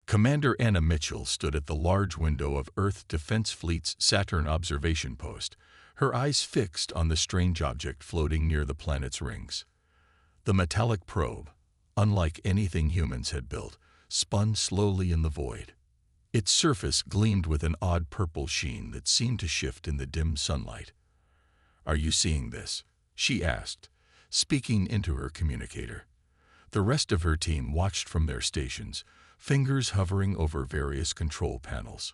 Commander Anna Mitchell stood at the large window of Earth Defense Fleet's Saturn observation post, her eyes fixed on the strange object floating near the planet's rings. The metallic probe, unlike anything humans had built, spun slowly in the void. Its surface gleamed with an odd purple sheen that seemed to shift in the dim sunlight. "Are you seeing this?" she asked, speaking into her communicator. The rest of her team watched from their stations, fingers hovering over various control panels.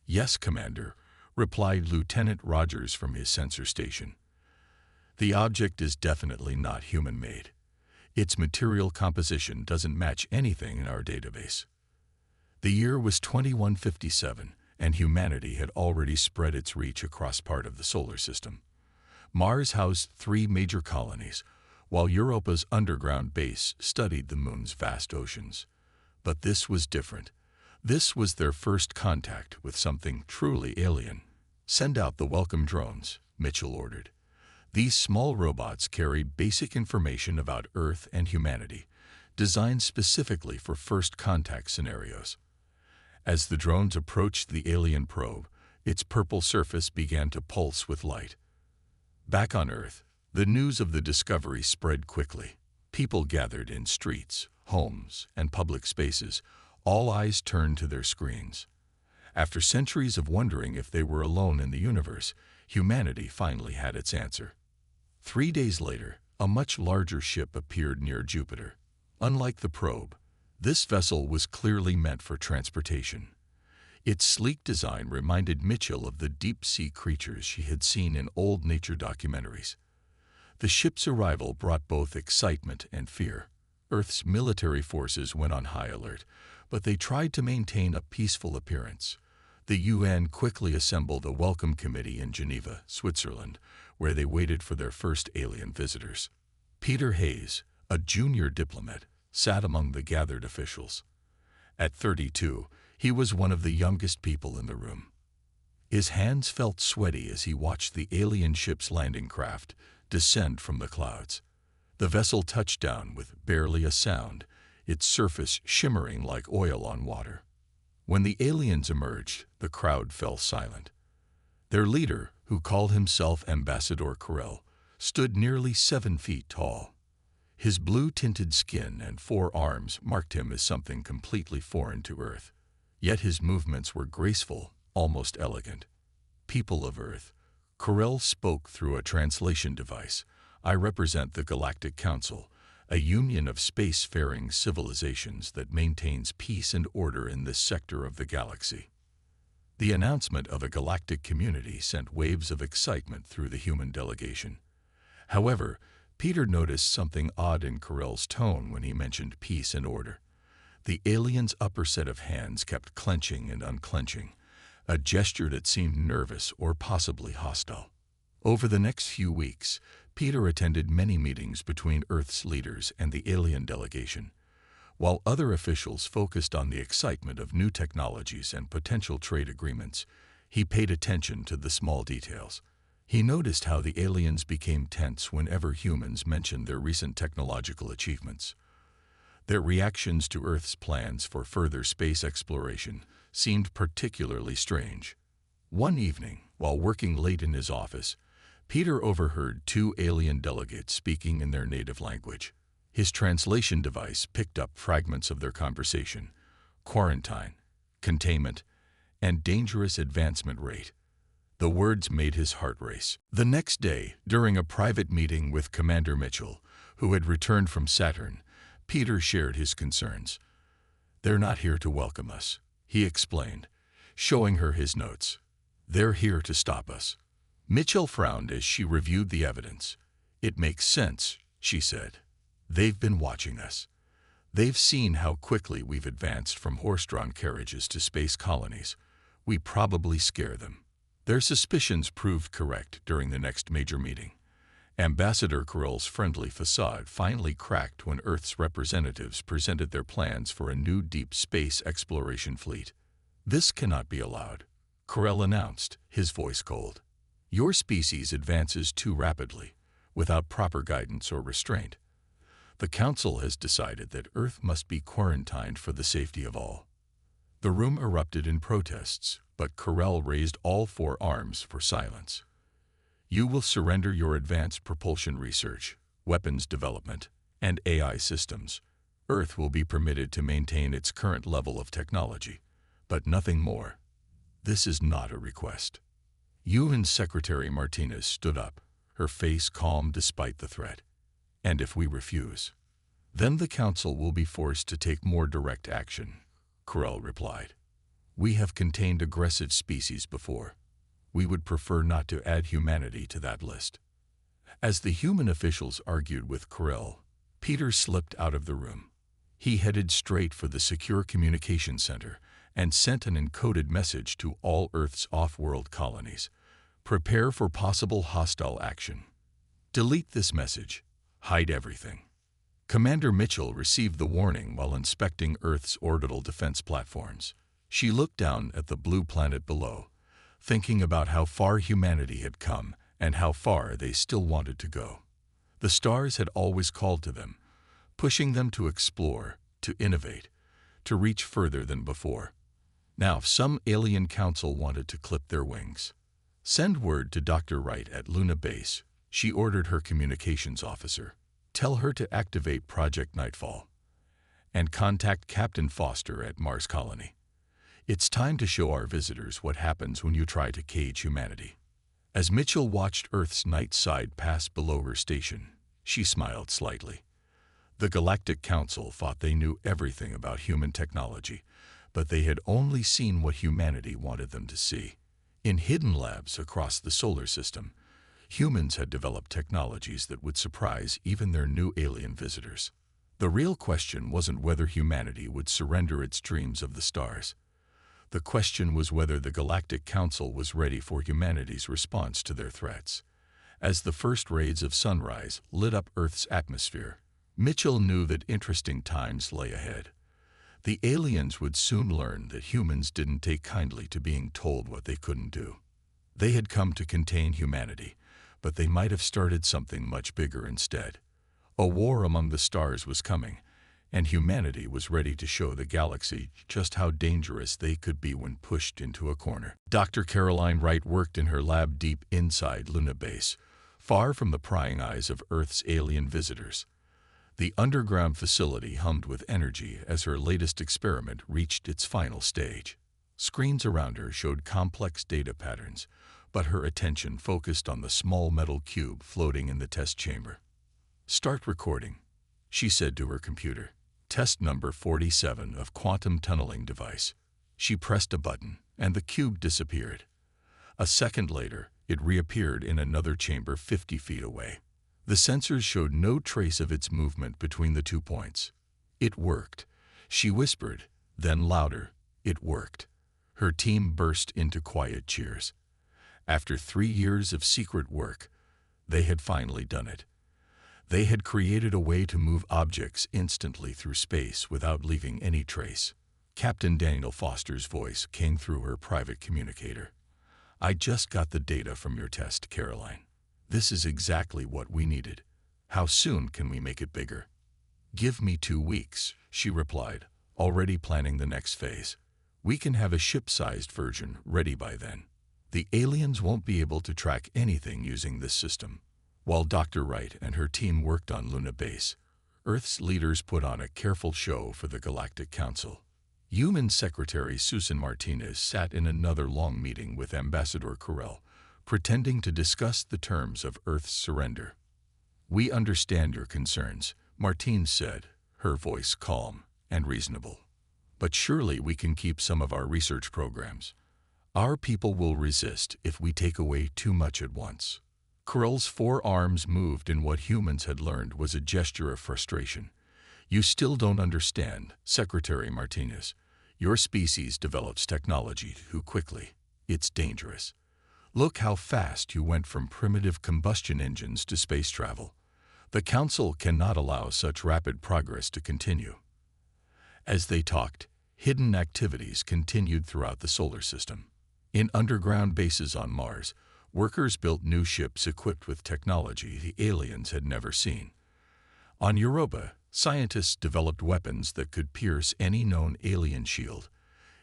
"Yes, Commander," replied Lieutenant Rogers from his sensor station. "The object is definitely not human-made. Its material composition doesn't match anything in our database." The year was 2157, and humanity had already spread its reach across part of the solar system. Mars housed 3 major colonies, while Europa's underground base studied the moon's vast oceans. But this was different. This was their first contact with something truly alien. "Send out the welcome drones," Mitchell ordered. These small robots carried basic information about Earth and humanity, designed specifically for first contact scenarios. As the drones approached the alien probe, its purple surface began to pulse with light. Back on Earth, the news of the discovery spread quickly. People gathered in streets, homes, and public spaces, all eyes turned to their screens. After centuries of wondering if they were alone in the universe, humanity finally had its answer. 3 days later, a much larger ship appeared near Jupiter. Unlike the probe, this vessel was clearly meant for transportation. Its sleek design reminded Mitchell of the deep-sea creatures she had seen in old nature documentaries. The ship's arrival brought both excitement and fear. Earth's military forces went on high alert, but they tried to maintain a peaceful appearance. The UN quickly assembled a welcome committee in Geneva, Switzerland, where they waited for their first alien visitors. Peter Hayes, a junior diplomat, sat among the gathered officials. At 32, he was one of the youngest people in the room. His hands felt sweaty as he watched the alien ship's landing craft descend from the clouds. The vessel touched down with barely a sound, its surface shimmering like oil on water. When the aliens emerged, the crowd fell silent. Their leader, who called himself Ambassador Corell, stood nearly 7 feet tall. His blue-tinted skin and 4 arms marked him as something completely foreign to Earth. Yet his movements were graceful, almost elegant. "People of Earth," Corell spoke through a translation device, "I represent the Galactic Council, a union of space-faring civilizations that maintains peace and order in this sector of the galaxy." The announcement of a galactic community sent waves of excitement through the human delegation. However, Peter noticed something odd in Corell's tone when he mentioned peace and order. The alien's upper set of hands kept clenching and unclenching, a gesture that seemed nervous or possibly hostile. Over the next few weeks, Peter attended many meetings between Earth's leaders and the alien delegation. While other officials focused on the excitement of new technologies and potential trade agreements, he paid attention to the small details. He noticed how the aliens became tense whenever humans mentioned their recent technological achievements. Their reactions to Earth's plans for further space exploration seemed particularly strange. One evening, while working late in his office, Peter overheard 2 alien delegates speaking in their native language. His translation device picked up fragments of their conversation: quarantine, containment, and dangerous advancement rate. The words made his heart race. The next day, during a private meeting with Commander Mitchell, who had returned from Saturn, Peter shared his concerns. "They're not here to welcome us," he explained, showing her his notes. "They're here to stop us." Mitchell frowned as she reviewed the evidence. "It makes sense," she said. "They've been watching us. They've seen how quickly we've advanced from horse-drawn carriages to space colonies. We probably scare them." Their suspicions proved correct during the next major meeting. Ambassador Corell's friendly facade finally cracked when Earth's representatives presented their plans for a new deep space exploration fleet. "This cannot be allowed," Corell announced, his voice cold. "Your species advances too rapidly, without proper guidance or restraint. The Council has decided that Earth must be quarantined for the safety of all." The room erupted in protests, but Corell raised all four arms for silence. You will surrender your advanced propulsion research, weapons development, and AI systems. Earth will be permitted to maintain its current level of technology, but nothing more. This is not a request. UN Secretary Martinez stood up, her face calm despite the threat. And if we refuse, then the Council will be forced to take more direct action, Corell replied. We have contained aggressive species before. We would prefer not to add humanity to that list. As the human officials argued with Corell, Peter slipped out of the room. He headed straight for the secure communication center and sent an encoded message to all Earth's off-world colonies. Prepare for possible hostile action. Delete this message. Hide everything. Commander Mitchell received the warning while inspecting Earth's orbital defense platforms. She looked down at the blue planet below, thinking about how far humanity had come and how far they still wanted to go. The stars had always called to them, pushing them to explore, to innovate, to reach further than before. Now, some alien council wanted to clip their wings. Send word to Dr. Wright at Luna Base, she ordered her communications officer. Tell her to activate Project Nightfall. And contact Captain Foster at Mars Colony. It's time to show our visitors what happens when you try to cage humanity. As Mitchell watched Earth's night side pass below her station, she smiled slightly. The Galactic Council thought they knew everything about human technology, but they had only seen what humanity wanted them to see. In hidden labs across the solar system, humans had developed technologies that would surprise even their new alien visitors. The real question wasn't whether humanity would surrender its dreams of the stars. The question was whether the Galactic Council was ready for humanity's response to their threats. As the first rays of sunrise lit up Earth's atmosphere, Mitchell knew that interesting times lay ahead. The aliens would soon learn that humans didn't take kindly to being told what they couldn't do. They had come to contain humanity, but they might have started something much bigger instead. A war among the stars was coming, and humanity was ready to show the galaxy just how dangerous they could be when pushed into a corner. Dr. Caroline Wright worked in her lab deep inside Luna Base, far from the prying eyes of Earth's alien visitors. The underground facility hummed with energy as her latest experiment reached its final stage. Screens around her showed complex data patterns, but her attention focused on the small metal cube floating in the test chamber. Start recording, she said to her computer. Test number 47 of quantum tunneling device. She pressed a button, and the cube disappeared. A second later, it reappeared in another chamber 50 feet away. The sensors showed no trace of its movement between the 2 points. It worked, she whispered, then louder, it worked. Her team burst into quiet cheers. After 3 years of secret work, they had finally done it. They had created a way to move objects instantly through space without leaving any trace. Captain Daniel Foster's voice came through her private communicator. I just got the data from your test, Caroline. This is exactly what we needed. How soon can we make it bigger? Give me 2 weeks, she replied, already planning the next phase. We can have a ship-sized version ready by then. The aliens won't be able to track anything using this system. While Dr. Wright and her team worked on Luna Base, Earth's leaders put on a careful show for the Galactic Council. UN Secretary Susan Martinez sat in another long meeting with Ambassador Corell, pretending to discuss the terms of Earth's surrender. We understand your concerns, Martinez said, her voice calm and reasonable. But surely we can keep some of our research programs. Our people will resist if we take away too much at once. Corell's 4 arms moved in what humans had learned was a gesture of frustration. You still don't understand, Secretary Martinez. Your species develops technology too quickly. It's dangerous. Look how fast you went from primitive combustion engines to space travel. The Council cannot allow such rapid progress to continue. As they talked, hidden activities continued throughout the solar system. In underground bases on Mars, workers built new ships equipped with technology the aliens had never seen. On Europa, scientists developed weapons that could pierce any known alien shield.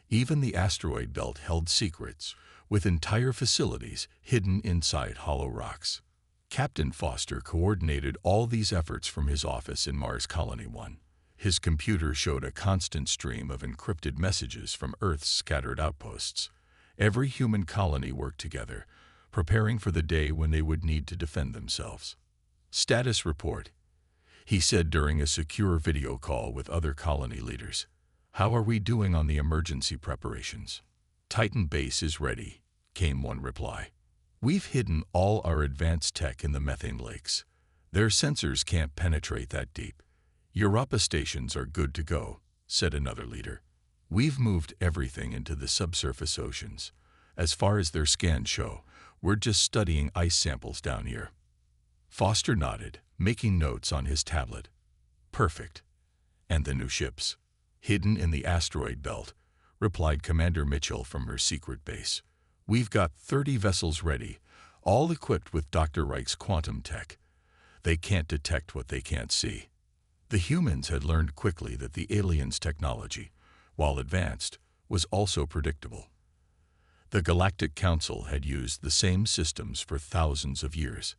Even the asteroid belt held secrets, with entire facilities hidden inside hollow rocks. Captain Foster coordinated all these efforts from his office in Mars Colony 1. His computer showed a constant stream of encrypted messages from Earth's scattered outposts. Every human colony worked together, preparing for the day when they would need to defend themselves. Status report, he said during a secure video call with other colony leaders. How are we doing on the emergency preparations? Titan base is ready, came one reply. We've hidden all our advanced tech in the methane lakes. Their sensors can't penetrate that deep. Europa stations are good to go, said another leader. We've moved everything into the subsurface oceans. As far as their scans show, we're just studying ice samples down here. Foster nodded, making notes on his tablet. Perfect. And the new ships? Hidden in the asteroid belt, replied Commander Mitchell from her secret base. We've got 30 vessels ready, all equipped with Dr. Wright's quantum tech. They can't detect what they can't see. The humans had learned quickly that the aliens' technology, while advanced, was also predictable. The Galactic Council had used the same systems for thousands of years.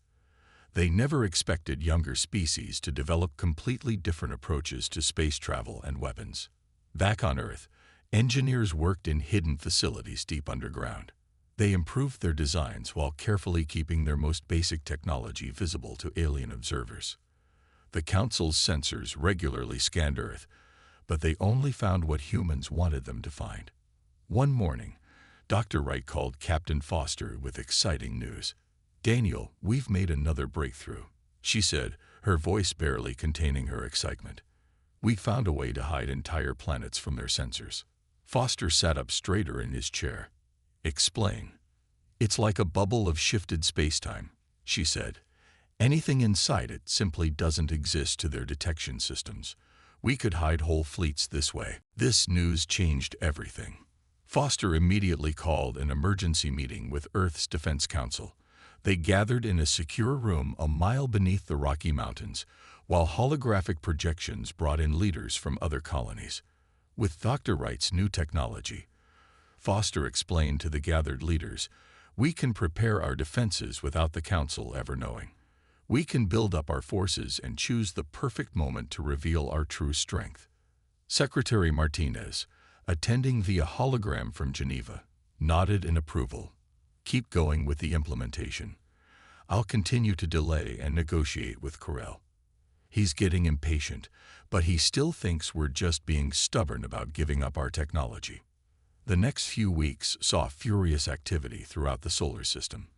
They never expected younger species to develop completely different approaches to space travel and weapons. Back on Earth, engineers worked in hidden facilities deep underground. They improved their designs while carefully keeping their most basic technology visible to alien observers. The Council's sensors regularly scanned Earth, but they only found what humans wanted them to find. One morning, Dr. Wright called Captain Foster with exciting news. Daniel, we've made another breakthrough, she said, her voice barely containing her excitement. We found a way to hide entire planets from their sensors. Foster sat up straighter in his chair. Explain. It's like a bubble of shifted space-time, she said. Anything inside it simply doesn't exist to their detection systems. We could hide whole fleets this way. This news changed everything. Foster immediately called an emergency meeting with Earth's Defense Council. They gathered in a secure room a mile beneath the Rocky Mountains, while holographic projections brought in leaders from other colonies. With Dr. Wright's new technology, Foster explained to the gathered leaders, we can prepare our defenses without the Council ever knowing. We can build up our forces and choose the perfect moment to reveal our true strength. Secretary Martinez, attending via hologram from Geneva, nodded in approval. Keep going with the implementation. I'll continue to delay and negotiate with Corel. He's getting impatient, but he still thinks we're just being stubborn about giving up our technology. The next few weeks saw furious activity throughout the solar system.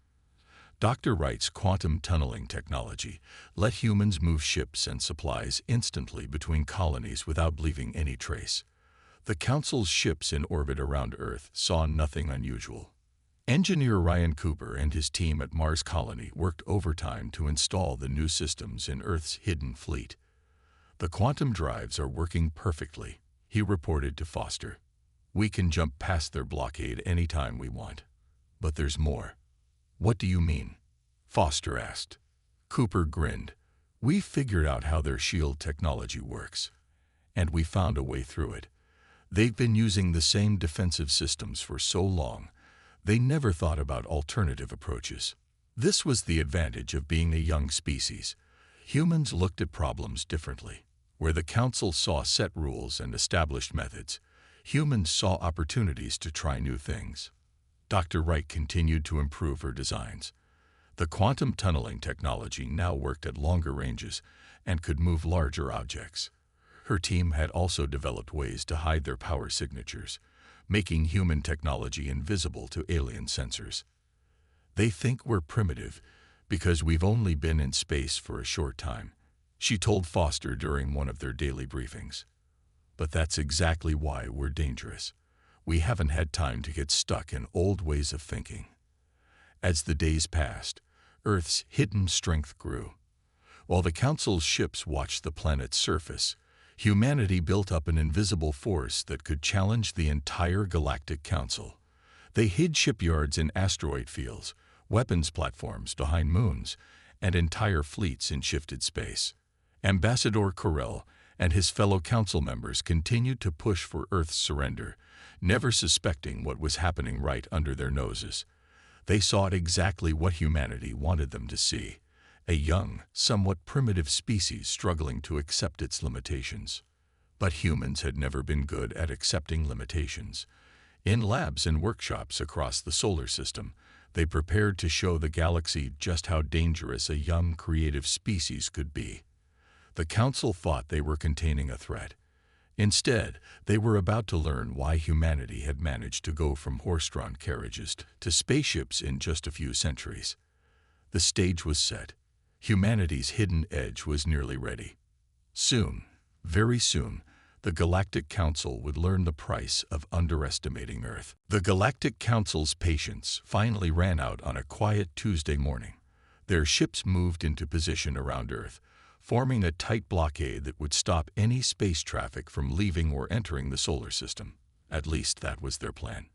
Dr. Wright's quantum tunneling technology let humans move ships and supplies instantly between colonies without leaving any trace. The Council's ships in orbit around Earth saw nothing unusual. Engineer Ryan Cooper and his team at Mars Colony worked overtime to install the new systems in Earth's hidden fleet. The quantum drives are working perfectly, he reported to Foster. We can jump past their blockade anytime we want. But there's more. What do you mean? Foster asked. Cooper grinned. We figured out how their shield technology works, and we found a way through it. They've been using the same defensive systems for so long, they never thought about alternative approaches. This was the advantage of being a young species. Humans looked at problems differently. Where the Council saw set rules and established methods, humans saw opportunities to try new things. Dr. Wright continued to improve her designs. The quantum tunneling technology now worked at longer ranges and could move larger objects. Her team had also developed ways to hide their power signatures, making human technology invisible to alien sensors. They think we're primitive because we've only been in space for a short time, she told Foster during one of their daily briefings. But that's exactly why we're dangerous. We haven't had time to get stuck in old ways of thinking. As the days passed, Earth's hidden strength grew. While the Council's ships watched the planet's surface, humanity built up an invisible force that could challenge the entire Galactic Council. They hid shipyards in asteroid fields, weapons platforms behind moons, and entire fleets in shifted space. Ambassador Corel and his fellow council members continued to push for Earth's surrender, never suspecting what was happening right under their noses. They saw exactly what humanity wanted them to see: a young, somewhat primitive species struggling to accept its limitations. But humans had never been good at accepting limitations. In labs and workshops across the solar system, they prepared to show the galaxy just how dangerous a young, creative species could be. The Council thought they were containing a threat. Instead, they were about to learn why humanity had managed to go from horse-drawn carriages to spaceships in just a few centuries. The stage was set. Humanity's hidden edge was nearly ready. Soon, very soon, the Galactic Council would learn the price of underestimating Earth. The Galactic Council's patience finally ran out on a quiet Tuesday morning. Their ships moved into position around Earth, forming a tight blockade that would stop any space traffic from leaving or entering the solar system. At least that was their plan.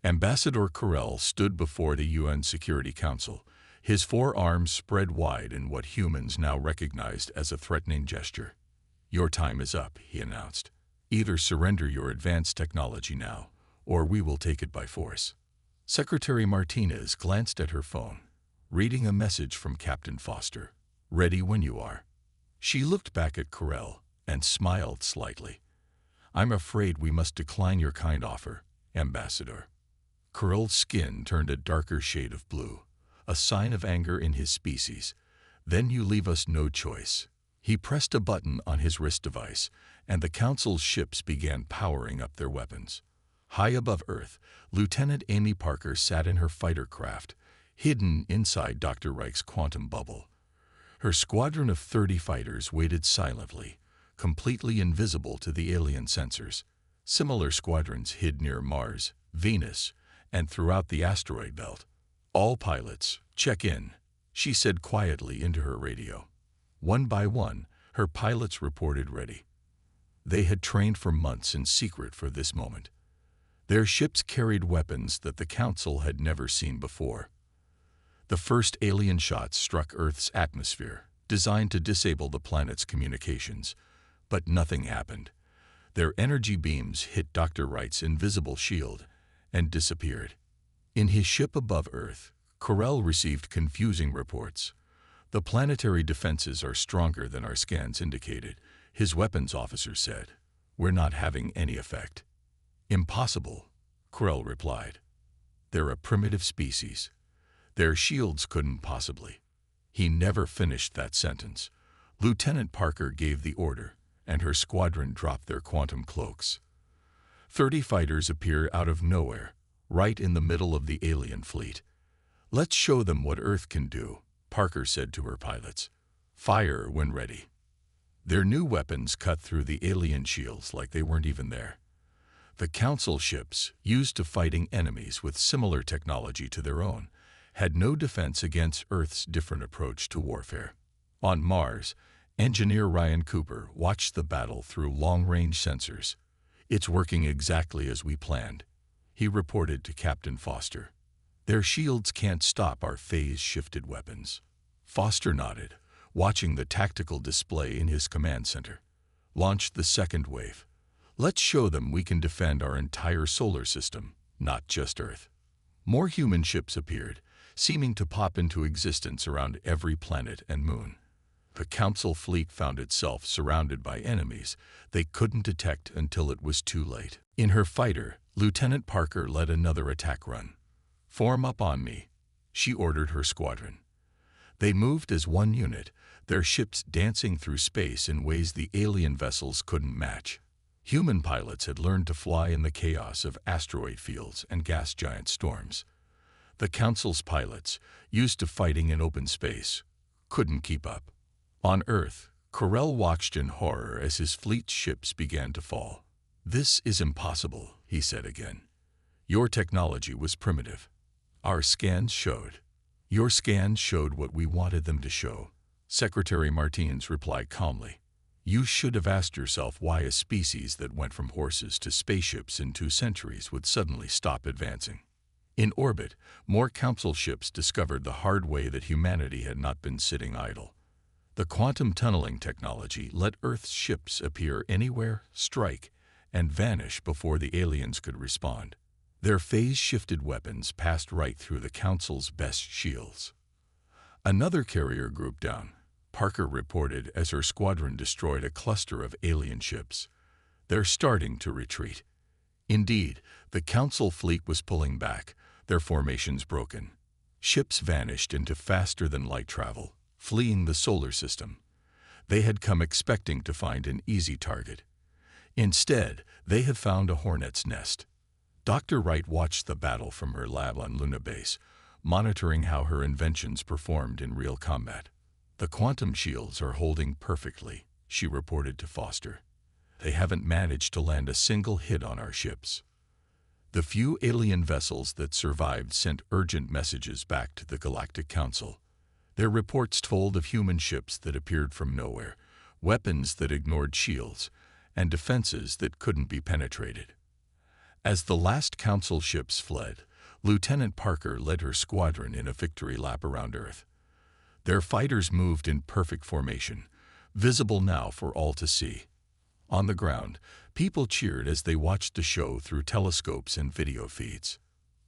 Ambassador Corell stood before the UN Security Council, his forearms spread wide in what humans now recognized as a threatening gesture. "Your time is up," he announced. "Either surrender your advanced technology now, or we will take it by force." Secretary Martinez glanced at her phone, reading a message from Captain Foster. "Ready when you are." She looked back at Corell and smiled slightly. "I'm afraid we must decline your kind offer, Ambassador." Corell's skin turned a darker shade of blue, a sign of anger in his species. "Then you leave us no choice." He pressed a button on his wrist device, and the Council's ships began powering up their weapons. High above Earth, Lieutenant Amy Parker sat in her fighter craft, hidden inside Dr. Reich's quantum bubble. Her squadron of 30 fighters waited silently, completely invisible to the alien sensors. Similar squadrons hid near Mars, Venus, and throughout the asteroid belt. "All pilots, check in," she said quietly into her radio. One by one, her pilots reported ready. They had trained for months in secret for this moment. Their ships carried weapons that the Council had never seen before. The first alien shots struck Earth's atmosphere, designed to disable the planet's communications. But nothing happened. Their energy beams hit Dr. Wright's invisible shield and disappeared. In his ship above Earth, Corell received confusing reports. "The planetary defenses are stronger than our scans indicated," his weapons officer said. "We're not having any effect." "Impossible," Corell replied. "They're a primitive species. Their shields couldn't possibly." He never finished that sentence. Lieutenant Parker gave the order, and her squadron dropped their quantum cloaks. 30 fighters appeared out of nowhere, right in the middle of the alien fleet. "Let's show them what Earth can do," Parker said to her pilots. "Fire when ready." Their new weapons cut through the alien shields like they weren't even there. The Council ships, used to fighting enemies with similar technology to their own, had no defense against Earth's different approach to warfare. On Mars, engineer Ryan Cooper watched the battle through long-range sensors. "It's working exactly as we planned," he reported to Captain Foster. "Their shields can't stop our phase-shifted weapons." Foster nodded, watching the tactical display in his command center. "Launch the second wave. Let's show them we can defend our entire solar system, not just Earth." More human ships appeared, seeming to pop into existence around every planet and moon. The Council fleet found itself surrounded by enemies they couldn't detect until it was too late. In her fighter, Lieutenant Parker led another attack run. "Form up on me," she ordered her squadron. They moved as one unit, their ships dancing through space in ways the alien vessels couldn't match. Human pilots had learned to fly in the chaos of asteroid fields and gas giant storms. The Council's pilots, used to fighting in open space, couldn't keep up. On Earth, Corell watched in horror as his fleet's ships began to fall. "This is impossible," he said again. "Your technology was primitive. Our scans showed." "Your scans showed what we wanted them to show," Secretary Martinez replied calmly. "You should have asked yourself why a species that went from horses to spaceships in 2 centuries would suddenly stop advancing." In orbit, more Council ships discovered the hard way that humanity had not been sitting idle. The quantum tunneling technology let Earth's ships appear anywhere, strike, and vanish before the aliens could respond. Their phase-shifted weapons passed right through the Council's best shields. Another carrier group down, Parker reported as her squadron destroyed a cluster of alien ships. They're starting to retreat. Indeed, the Council fleet was pulling back, their formations broken. Ships vanished into faster-than-light travel, fleeing the solar system. They had come expecting to find an easy target. Instead, they had found a hornet's nest. Dr. Wright watched the battle from her lab on Luna Base, monitoring how her inventions performed in real combat. "The quantum shields are holding perfectly," she reported to Foster. "They haven't managed to land a single hit on our ships." The few alien vessels that survived sent urgent messages back to the Galactic Council. Their reports told of human ships that appeared from nowhere, weapons that ignored shields, and defenses that couldn't be penetrated. As the last Council ships fled, Lieutenant Parker led her squadron in a victory lap around Earth. Their fighters moved in perfect formation, visible now for all to see. On the ground, people cheered as they watched the show through telescopes and video feeds.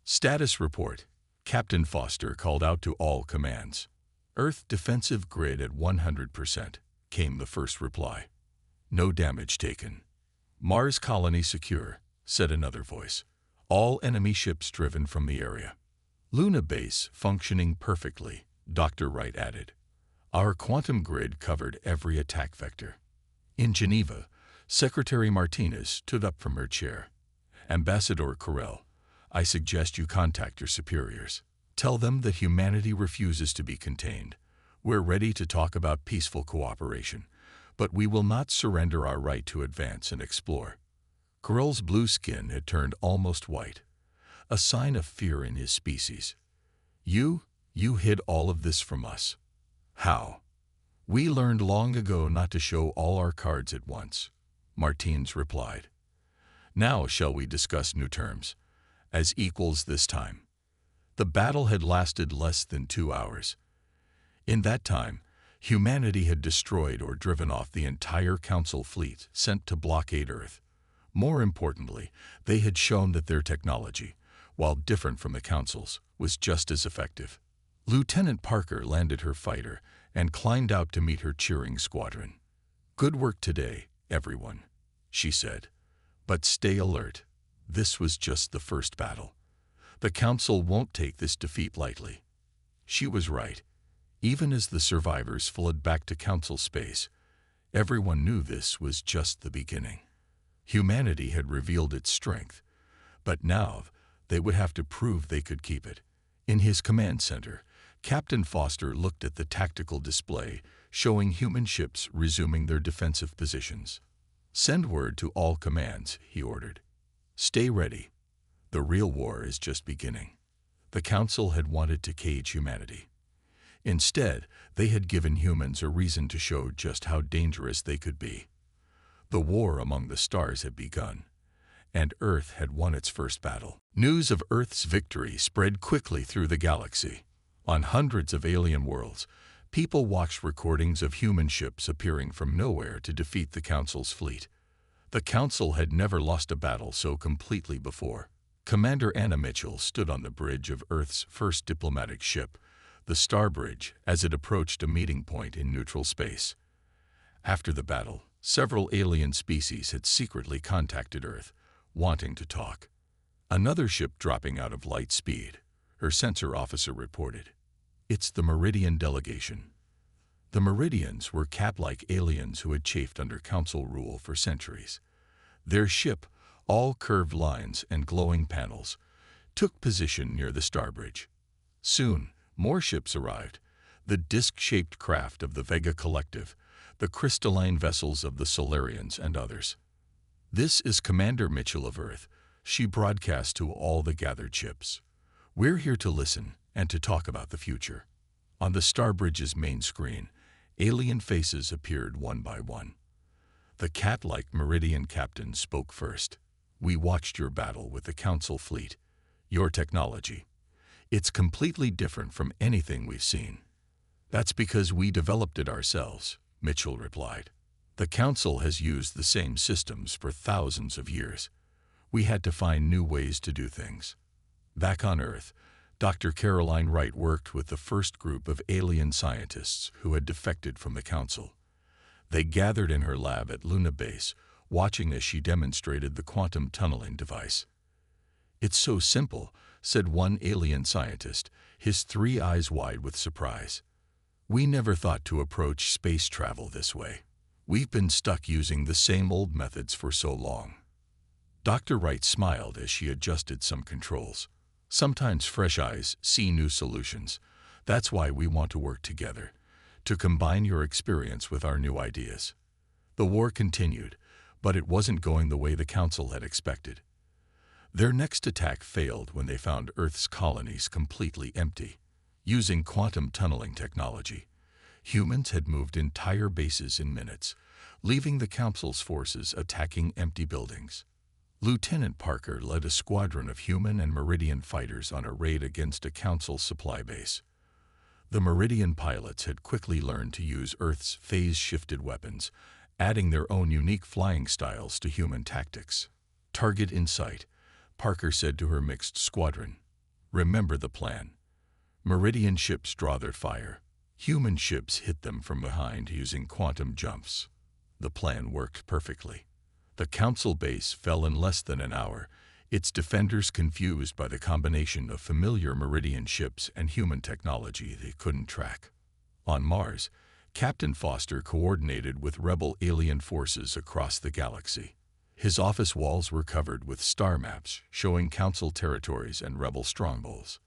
"Status report," Captain Foster called out to all commands. "Earth defensive grid at 100%, came the first reply. "No damage taken." "Mars colony secure," said another voice. "All enemy ships driven from the area." "Luna Base functioning perfectly," Dr. Wright added. "Our quantum grid covered every attack vector." In Geneva, Secretary Martinez stood up from her chair. "Ambassador Corell, I suggest you contact your superiors. Tell them that humanity refuses to be contained. We're ready to talk about peaceful cooperation, but we will not surrender our right to advance and explore." Corell's blue skin had turned almost white, a sign of fear in his species. You hid all of this from us." "How?" "We learned long ago not to show all our cards at once," Martins replied. "Now shall we discuss new terms, as equals this time?" The battle had lasted less than 2 hours. In that time, humanity had destroyed or driven off the entire Council fleet sent to blockade Earth. More importantly, they had shown that their technology, while different from the Council's, was just as effective. Lieutenant Parker landed her fighter and climbed out to meet her cheering squadron. "Good work today, everyone," she said. "But stay alert. This was just the first battle. The Council won't take this defeat lightly." She was right. Even as the survivors fled back to Council space, everyone knew this was just the beginning. Humanity had revealed its strength, but now they would have to prove they could keep it. In his command center, Captain Foster looked at the tactical display showing human ships resuming their defensive positions. "Send word to all commands," he ordered. "Stay ready. The real war is just beginning." The Council had wanted to cage humanity. Instead, they had given humans a reason to show just how dangerous they could be. The war among the stars had begun, and Earth had won its first battle. News of Earth's victory spread quickly through the galaxy. On hundreds of alien worlds, people watched recordings of human ships appearing from nowhere to defeat the Council's fleet. The Council had never lost a battle so completely before. Commander Anna Mitchell stood on the bridge of Earth's first diplomatic ship, the Starbridge, as it approached a meeting point in neutral space. After the battle, several alien species had secretly contacted Earth, wanting to talk. Another ship dropping out of light speed, her sensor officer reported. "It's the Meridian delegation." The Meridians were cat-like aliens who had chafed under Council rule for centuries. Their ship, all curved lines and glowing panels, took position near the Starbridge. Soon, more ships arrived, the disc-shaped craft of the Vega Collective, the crystalline vessels of the Solarians, and others. "This is Commander Mitchell of Earth," she broadcast to all the gathered ships. "We're here to listen and to talk about the future." On the Starbridge's main screen, alien faces appeared one by one. The cat-like Meridian captain spoke first. "We watched your battle with the Council fleet. Your technology. It's completely different from anything we've seen." "That's because we developed it ourselves," Mitchell replied. The Council has used the same systems for thousands of years. We had to find new ways to do things. Back on Earth, Dr. Caroline Wright worked with the first group of alien scientists who had defected from the Council. They gathered in her lab at Luna Base, watching as she demonstrated the quantum tunneling device. "It's so simple," said one alien scientist, his 3 eyes wide with surprise. "We never thought to approach space travel this way. We've been stuck using the same old methods for so long." Dr. Wright smiled as she adjusted some controls. "Sometimes fresh eyes see new solutions. That's why we want to work together, to combine your experience with our new ideas." The war continued, but it wasn't going the way the Council had expected. Their next attack failed when they found Earth's colonies completely empty. Using quantum tunneling technology, humans had moved entire bases in minutes, leaving the Council's forces attacking empty buildings. Lieutenant Parker led a squadron of human and Meridian fighters on a raid against a Council supply base. The Meridian pilots had quickly learned to use Earth's phase-shifted weapons, adding their own unique flying styles to human tactics. "Target in sight," Parker said to her mixed squadron. "Remember the plan. Meridian ships draw their fire. Human ships hit them from behind using quantum jumps." The plan worked perfectly. The Council base fell in less than an hour, its defenders confused by the combination of familiar Meridian ships and human technology they couldn't track. On Mars, Captain Foster coordinated with rebel alien forces across the galaxy. His office walls were covered with star maps showing Council territories and rebel strongholds.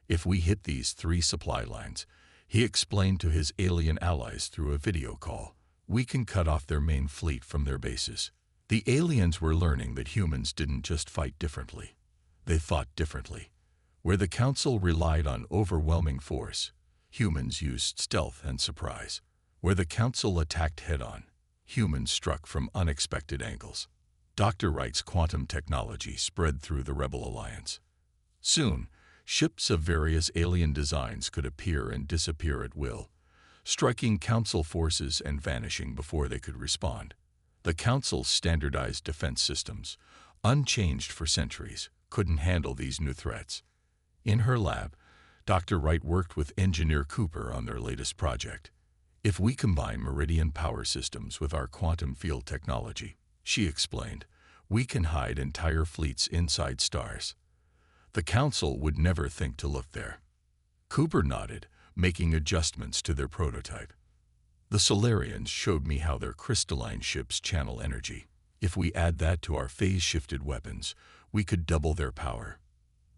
"If we hit these 3 supply lines," he explained to his alien allies through a video call, "we can cut off their main fleet from their bases." The aliens were learning that humans didn't just fight differently. They thought differently. Where the Council relied on overwhelming force, humans used stealth and surprise. Where the Council attacked head-on, humans struck from unexpected angles. Dr. Wright's quantum technology spread through the Rebel Alliance. Soon, ships of various alien designs could appear and disappear at will, striking Council forces and vanishing before they could respond. The Council's standardized defense systems, unchanged for centuries, couldn't handle these new threats. In her lab, Dr. Wright worked with Engineer Cooper on their latest project. "If we combine Meridian power systems with our quantum field technology," she explained, "we can hide entire fleets inside stars. The Council would never think to look there." Cooper nodded, making adjustments to their prototype. "The Solarians showed me how their crystalline ships channel energy. If we add that to our phase-shifted weapons, we could double their power."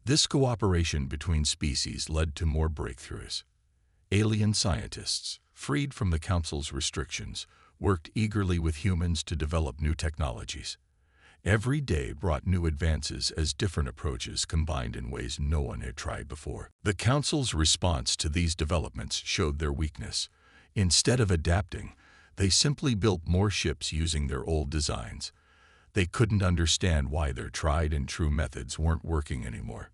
This cooperation between species led to more breakthroughs. Alien scientists, freed from the Council's restrictions, worked eagerly with humans to develop new technologies. Every day brought new advances as different approaches combined in ways no one had tried before. The Council's response to these developments showed their weakness. Instead of adapting, they simply built more ships using their old designs. They couldn't understand why their tried-and-true methods weren't working anymore.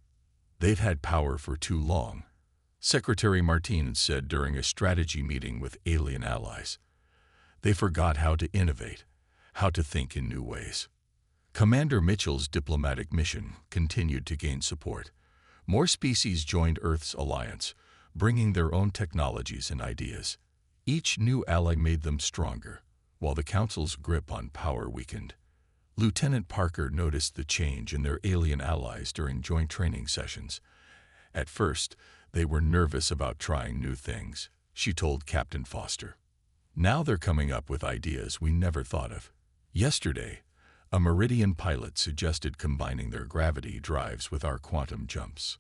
"They've had power for too long," Secretary Martinez said during a strategy meeting with alien allies. "They forgot how to innovate, how to think in new ways." Commander Mitchell's diplomatic mission continued to gain support. More species joined Earth's alliance, bringing their own technologies and ideas. Each new ally made them stronger, while the Council's grip on power weakened. Lieutenant Parker noticed the change in their alien allies during joint training sessions. At first, they were nervous about trying new things, she told Captain Foster. "Now they're coming up with ideas we never thought of." Yesterday, a Meridian pilot suggested combining their gravity drives with our quantum jumps.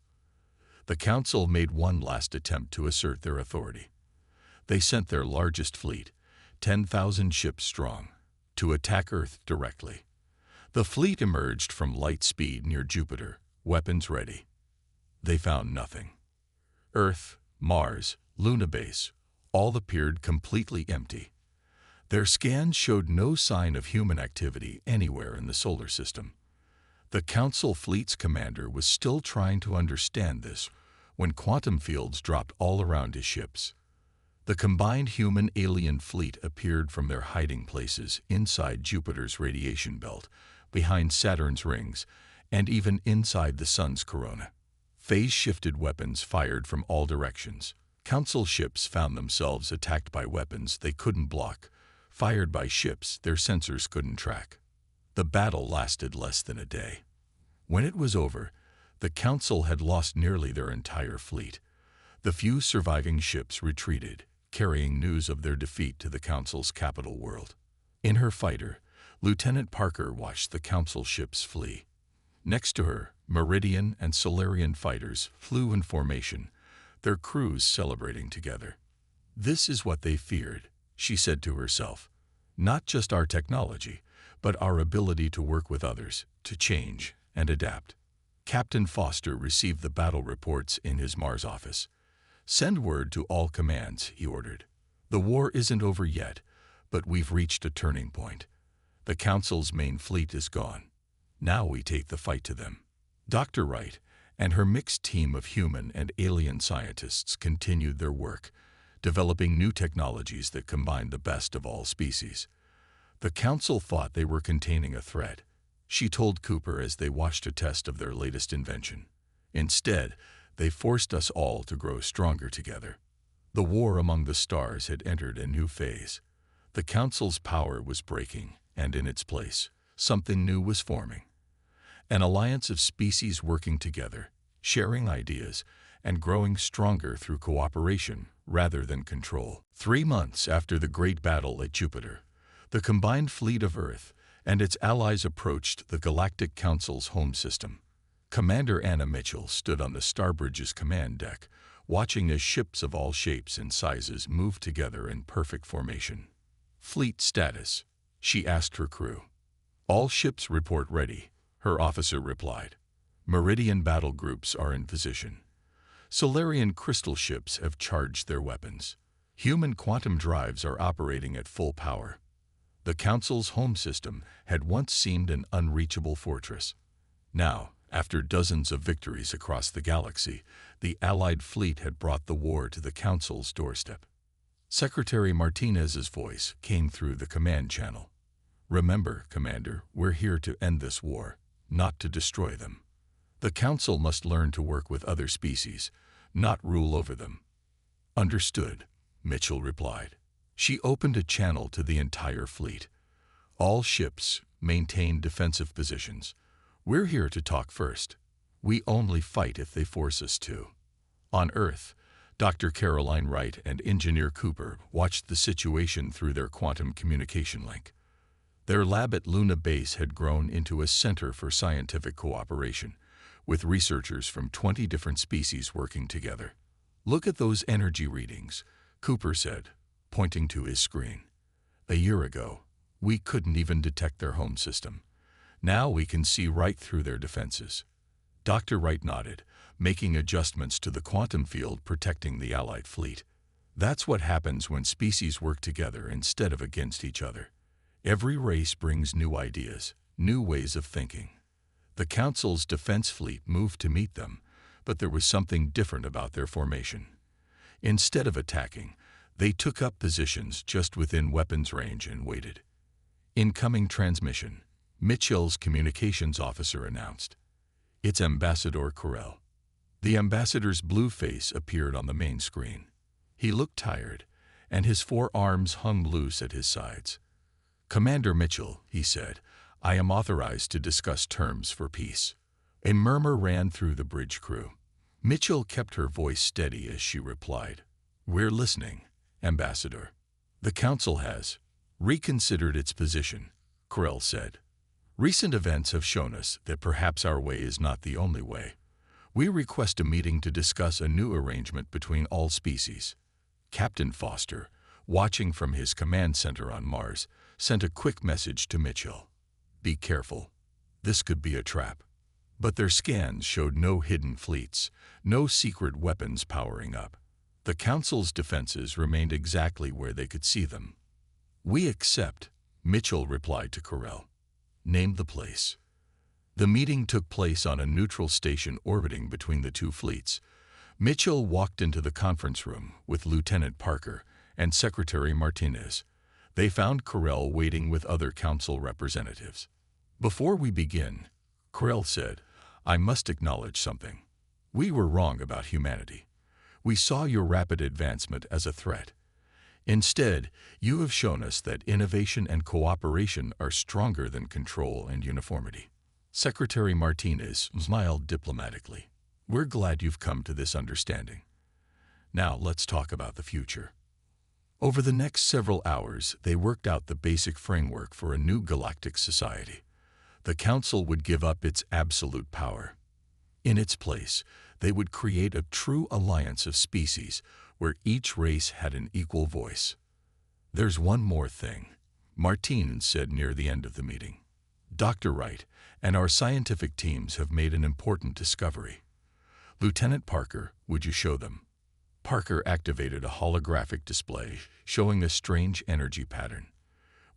The Council made one last attempt to assert their authority. They sent their largest fleet, 10,000 ships strong, to attack Earth directly. The fleet emerged from light speed near Jupiter, weapons ready. They found nothing. Earth, Mars, Luna Base, all appeared completely empty. Their scans showed no sign of human activity anywhere in the solar system. The Council fleet's commander was still trying to understand this when quantum fields dropped all around his ships. The combined human-alien fleet appeared from their hiding places inside Jupiter's radiation belt, behind Saturn's rings, and even inside the Sun's corona. Phase-shifted weapons fired from all directions. Council ships found themselves attacked by weapons they couldn't block, fired by ships their sensors couldn't track. The battle lasted less than a day. When it was over, the Council had lost nearly their entire fleet. The few surviving ships retreated, carrying news of their defeat to the Council's capital world. In her fighter, Lieutenant Parker watched the Council ships flee. Next to her, Meridian and Solarian fighters flew in formation, their crews celebrating together. "This is what they feared," she said to herself. "Not just our technology, but our ability to work with others, to change and adapt." Captain Foster received the battle reports in his Mars office. "Send word to all commands," he ordered. "The war isn't over yet, but we've reached a turning point. The Council's main fleet is gone. Now we take the fight to them." Dr. Wright and her mixed team of human and alien scientists continued their work, developing new technologies that combined the best of all species. The Council thought they were containing a threat, she told Cooper as they watched a test of their latest invention. Instead, they forced us all to grow stronger together. The war among the stars had entered a new phase. The Council's power was breaking, and in its place, something new was forming. An alliance of species working together, sharing ideas, and growing stronger through cooperation rather than control. 3 months after the great battle at Jupiter, the combined fleet of Earth and its allies approached the Galactic Council's home system. Commander Anna Mitchell stood on the Starbridge's command deck, watching as ships of all shapes and sizes moved together in perfect formation. "Fleet status," she asked her crew. "All ships report ready," her officer replied. "Meridian battle groups are in position. Solarian crystal ships have charged their weapons. Human quantum drives are operating at full power." The Council's home system had once seemed an unreachable fortress. Now, after dozens of victories across the galaxy, the Allied fleet had brought the war to the Council's doorstep. Secretary Martinez's voice came through the command channel. "Remember, Commander, we're here to end this war, not to destroy them. The Council must learn to work with other species, not rule over them." "Understood," Mitchell replied. She opened a channel to the entire fleet. "All ships maintain defensive positions. We're here to talk first. We only fight if they force us to." On Earth, Dr. Caroline Wright and Engineer Cooper watched the situation through their quantum communication link. Their lab at Luna Base had grown into a center for scientific cooperation, with researchers from 20 different species working together. "Look at those energy readings," Cooper said, pointing to his screen. "A year ago, we couldn't even detect their home system. Now we can see right through their defenses." Dr. Wright nodded, making adjustments to the quantum field protecting the Allied fleet. "That's what happens when species work together instead of against each other. Every race brings new ideas, new ways of thinking." The Council's defense fleet moved to meet them, but there was something different about their formation. Instead of attacking, they took up positions just within weapons range and waited. "Incoming transmission," Mitchell's communications officer announced. "It's Ambassador Corell." The ambassador's blue face appeared on the main screen. He looked tired, and his 4 arms hung loose at his sides. "Commander Mitchell," he said, "I am authorized to discuss terms for peace." A murmur ran through the bridge crew. Mitchell kept her voice steady as she replied, "We're listening, Ambassador." "The Council has reconsidered its position," Corell said. "Recent events have shown us that perhaps our way is not the only way. We request a meeting to discuss a new arrangement between all species." Captain Foster, watching from his command center on Mars, sent a quick message to Mitchell. "Be careful. This could be a trap." But their scans showed no hidden fleets, no secret weapons powering up. The Council's defenses remained exactly where they could see them. "We accept," Mitchell replied to Corell. "Name the place." The meeting took place on a neutral station orbiting between the two fleets. Mitchell walked into the conference room with Lieutenant Parker and Secretary Martinez. They found Corell waiting with other council representatives. "Before we begin," Corell said, "I must acknowledge something. We were wrong about humanity. We saw your rapid advancement as a threat. Instead, you have shown us that innovation and cooperation are stronger than control and uniformity." Secretary Martinez smiled diplomatically. "We're glad you've come to this understanding. Now let's talk about the future." Over the next several hours, they worked out the basic framework for a new galactic society. The Council would give up its absolute power. In its place, they would create a true alliance of species where each race had an equal voice. "There's one more thing," Martin said near the end of the meeting. "Dr. Wright and our scientific teams have made an important discovery. Lieutenant Parker, would you show them?" Parker activated a holographic display showing a strange energy pattern.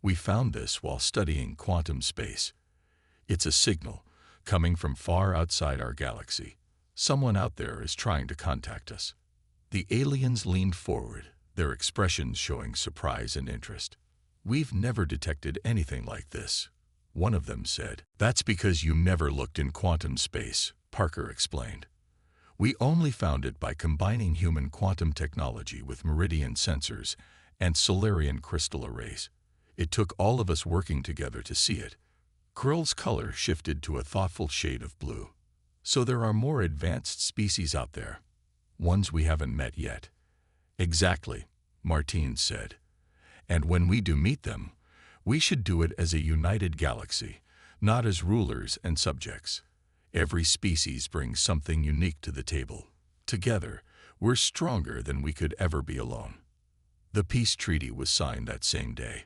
"We found this while studying quantum space. It's a signal coming from far outside our galaxy. Someone out there is trying to contact us." The aliens leaned forward, their expressions showing surprise and interest. "We've never detected anything like this," one of them said. "That's because you never looked in quantum space," Parker explained. "We only found it by combining human quantum technology with meridian sensors and Solarian crystal arrays. It took all of us working together to see it." Corell's color shifted to a thoughtful shade of blue. "So there are more advanced species out there, ones we haven't met yet." "Exactly," Martin said. "And when we do meet them, we should do it as a united galaxy, not as rulers and subjects. Every species brings something unique to the table. Together, we're stronger than we could ever be alone." The peace treaty was signed that same day.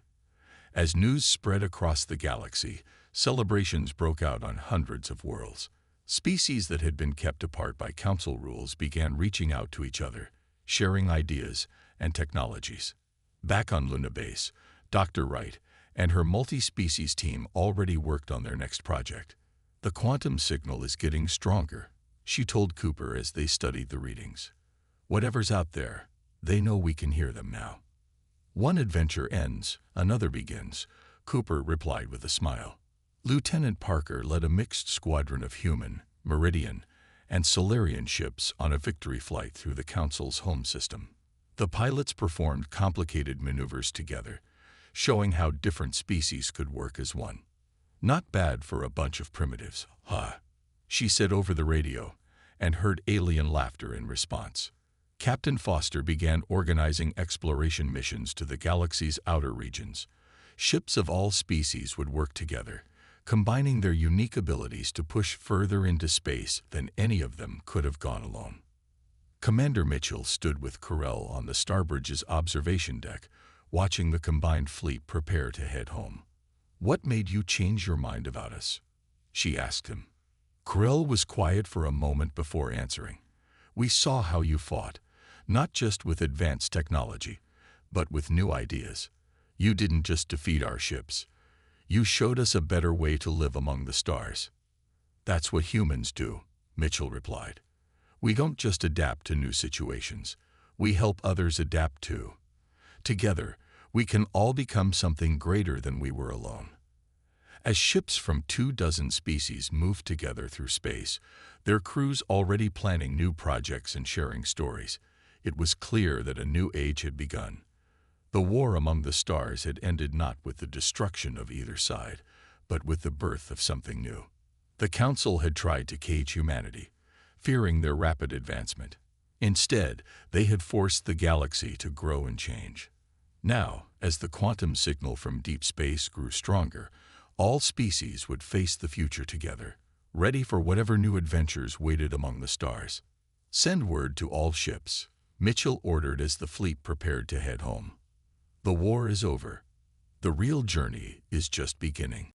As news spread across the galaxy, celebrations broke out on hundreds of worlds. Species that had been kept apart by council rules began reaching out to each other, sharing ideas and technologies. Back on Luna Base, Dr. Wright and her multi-species team already worked on their next project. "The quantum signal is getting stronger," she told Cooper as they studied the readings. "Whatever's out there, they know we can hear them now." "One adventure ends, another begins," Cooper replied with a smile. Lieutenant Parker led a mixed squadron of human, Meridian, and Solarian ships on a victory flight through the Council's home system. The pilots performed complicated maneuvers together, showing how different species could work as one. "Not bad for a bunch of primitives, huh?" she said over the radio, and heard alien laughter in response. Captain Foster began organizing exploration missions to the galaxy's outer regions. Ships of all species would work together, combining their unique abilities to push further into space than any of them could have gone alone. Commander Mitchell stood with Corell on the Starbridge's observation deck, watching the combined fleet prepare to head home. "What made you change your mind about us?" she asked him. Corell was quiet for a moment before answering. "We saw how you fought, not just with advanced technology, but with new ideas. You didn't just defeat our ships. You showed us a better way to live among the stars." "That's what humans do," Mitchell replied. "We don't just adapt to new situations. We help others adapt too. Together, we can all become something greater than we were alone." As ships from 24 species moved together through space, their crews already planning new projects and sharing stories, it was clear that a new age had begun. The war among the stars had ended not with the destruction of either side, but with the birth of something new. The Council had tried to cage humanity, fearing their rapid advancement. Instead, they had forced the galaxy to grow and change. Now, as the quantum signal from deep space grew stronger, all species would face the future together, ready for whatever new adventures waited among the stars. "Send word to all ships," Mitchell ordered as the fleet prepared to head home. "The war is over. The real journey is just beginning."